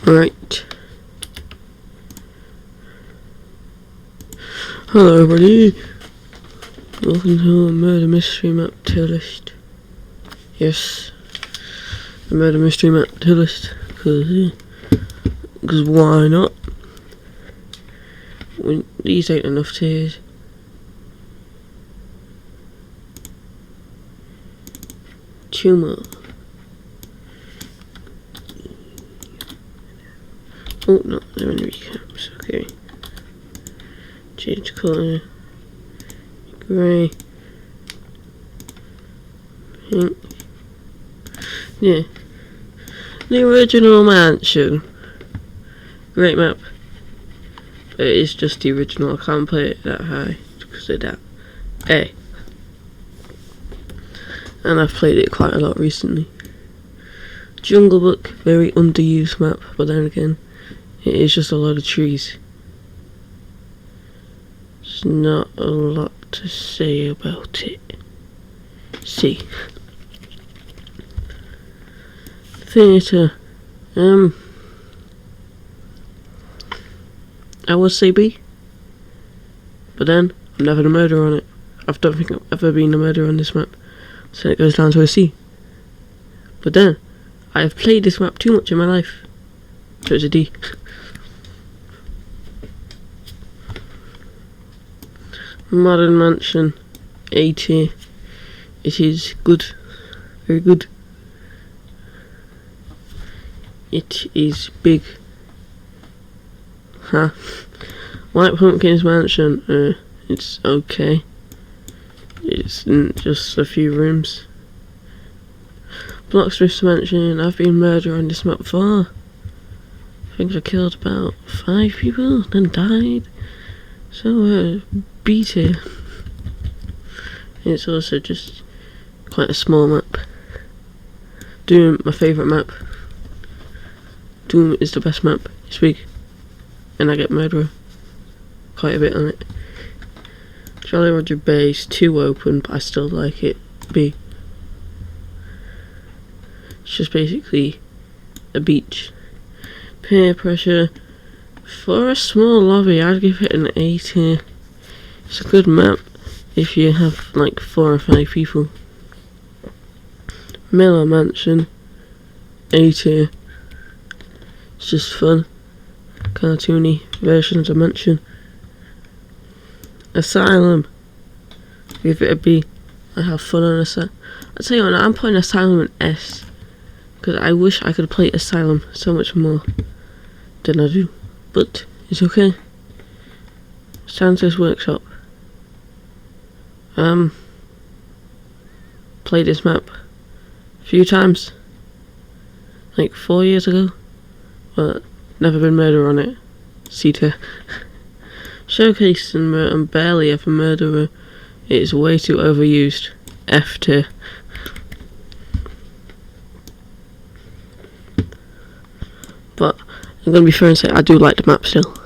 Right. Hello everybody. Welcome to a murder mystery map tier list. Yes. A murder mystery map tier list. Cause why not? These ain't enough tiers. Two more. Oh no, they're in recaps. Okay. Change colour. Grey. Pink. Yeah. The original mansion. Great map. But it's just the original. I can't play it that high because of that. Hey. And I've played it quite a lot recently. Jungle Book, very underused map, but then again, it is just a lot of trees. There's not a lot to say about it. See. Theatre. I would say B. But then, I'm never a murderer on it. I don't think I've ever been a murderer on this map. So it goes down to a C. But then, I have played this map too much in my life. So it's a D. Modern Mansion, A tier. It is good. Very good. It is big. Huh. White Pumpkins Mansion, it's okay. It's just a few rooms. Blocksmith's Mansion, I've been murdered on this map before. I think I killed about 5 people, then died. So, B tier. It's also just quite a small map. Doom, my favourite map. Doom is the best map. It's big. And I get murderer quite a bit on it. Jolly Roger Bay is too open, but I still like it. B. It's just basically a beach. Peer Pressure. For a small lobby, I'd give it an A tier. It's a good map if you have like 4 or 5 people. Miller Mansion. A tier. It's just fun. Cartoony versions of Mansion. Asylum. Give it a B. I have fun on Asylum. I'll tell you what, I'm putting Asylum in S. Because I wish I could play Asylum so much more than I do. But it's okay. Santa's Workshop. Played this map a few times. Like 4 years ago. But never been murderer on it. C tier. Showcase and barely ever murderer. It is way too overused. F tier. But I'm gonna be fair and say I do like the map still.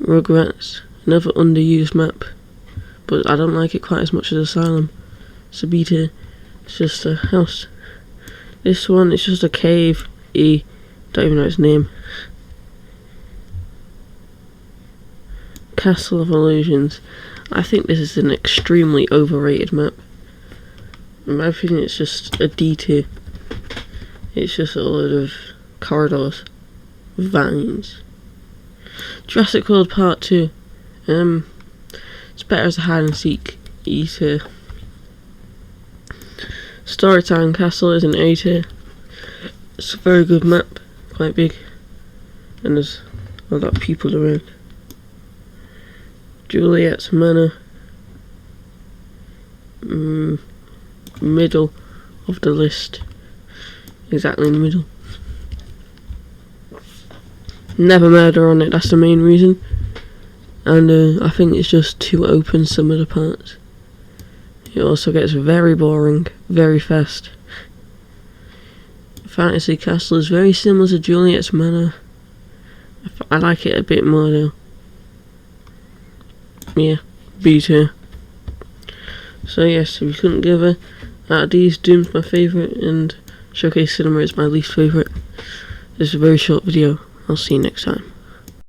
Rugrats, another underused map, but I don't like it quite as much as Asylum. It's a B tier. It's just a house. This one, it's just a cave. E. Don't even know its name. Castle of Illusions. I think this is an extremely overrated map. In my opinion, it's just a D tier. It's just a lot of corridors, vines. Jurassic World Part 2. It's better as a hide and seek. E tier. Storytime Castle is an A tier. It's a very good map, quite big, and there's a lot of people around. Juliet's Manor. Middle of the list. Exactly in the middle. Never murder on it, that's the main reason. And I think it's just too open some of the parts. It also gets very boring, very fast. Fantasy Castle is very similar to Juliet's Manor. I like it a bit more though. Yeah, B tier. So yes, if you couldn't give a out of these, Doom's my favourite and Showcase Cinema is my least favourite. This is a very short video. I'll see you next time.